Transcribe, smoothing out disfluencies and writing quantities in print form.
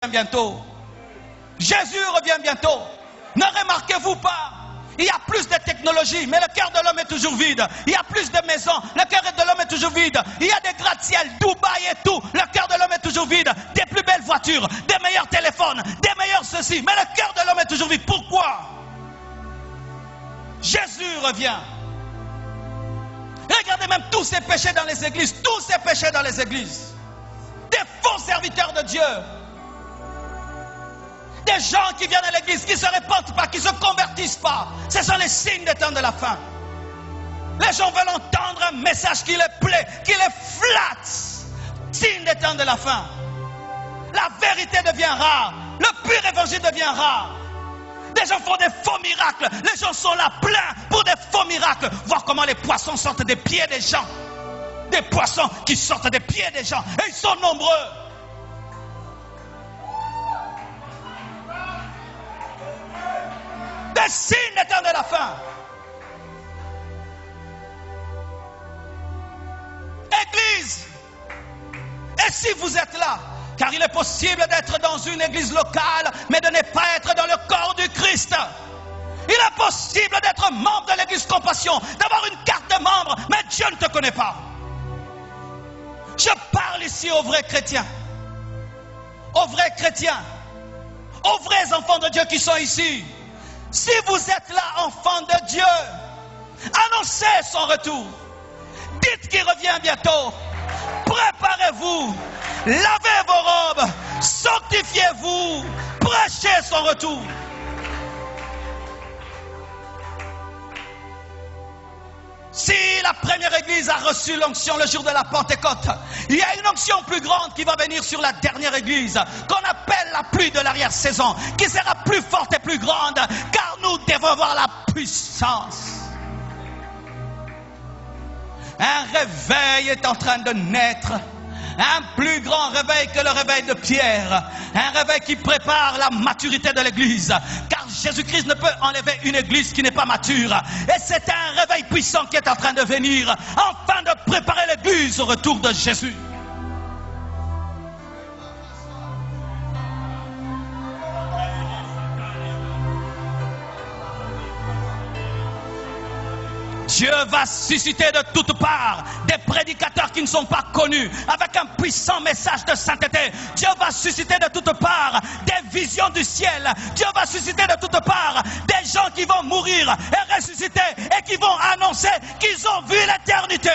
bientôt. Jésus revient bientôt. Ne remarquez-vous pas? Il y a plus de technologie, mais le cœur de l'homme est toujours vide. Il y a plus de maisons, le cœur de l'homme est toujours vide. Il y a des gratte-ciel, Dubaï et tout, le cœur de l'homme est toujours vide. Des plus belles voitures, des meilleurs téléphones, des meilleurs ceci, mais le cœur de l'homme est toujours vide. Pourquoi? Jésus revient. Regardez même tous ces péchés dans les églises, tous ces péchés dans les églises. Des faux serviteurs de Dieu. Des gens qui viennent à l'église, qui ne se répandent pas, qui ne se convertissent pas. Ce sont les signes des temps de la fin. Les gens veulent entendre un message qui les plaît, qui les flatte. Signe des temps de la fin. La vérité devient rare. Le pur évangile devient rare. Des gens font des faux miracles. Les gens sont là pleins pour des faux miracles. Voir comment les poissons sortent des pieds des gens. Des poissons qui sortent des pieds des gens. Et ils sont nombreux. Des signes des temps de la fin. Église. Et si vous êtes là, car il est possible d'être dans une église locale, mais de ne pas être dans le corps du Christ. Il est possible d'être membre de l'église Compassion, d'avoir une carte de membre, mais Dieu ne te connaît pas. Je parle ici aux vrais chrétiens. Aux vrais chrétiens. Aux vrais enfants de Dieu qui sont ici. Si vous êtes là, enfants de Dieu, annoncez son retour. Dites qu'il revient bientôt. Préparez-vous. Lavez vos robes. Sanctifiez-vous. Prêchez son retour. Si la première église a reçu l'onction le jour de la Pentecôte, il y a une onction plus grande qui va venir sur la dernière église, qu'on appelle la pluie de l'arrière-saison, qui sera plus forte et plus grande, car nous devons avoir la puissance. Un réveil est en train de naître. Un plus grand réveil que le réveil de Pierre. Un réveil qui prépare la maturité de l'église. Car Jésus-Christ ne peut enlever une église qui n'est pas mature. Et c'est un réveil puissant qui est en train de venir, afin de préparer l'église au retour de Jésus. Dieu va susciter de toutes parts des prédicateurs qui ne sont pas connus, avec un puissant message de sainteté. Dieu va susciter de toutes parts des visions du ciel. Dieu va susciter de toutes parts des gens qui vont mourir et ressusciter et qui vont annoncer qu'ils ont vu l'éternité.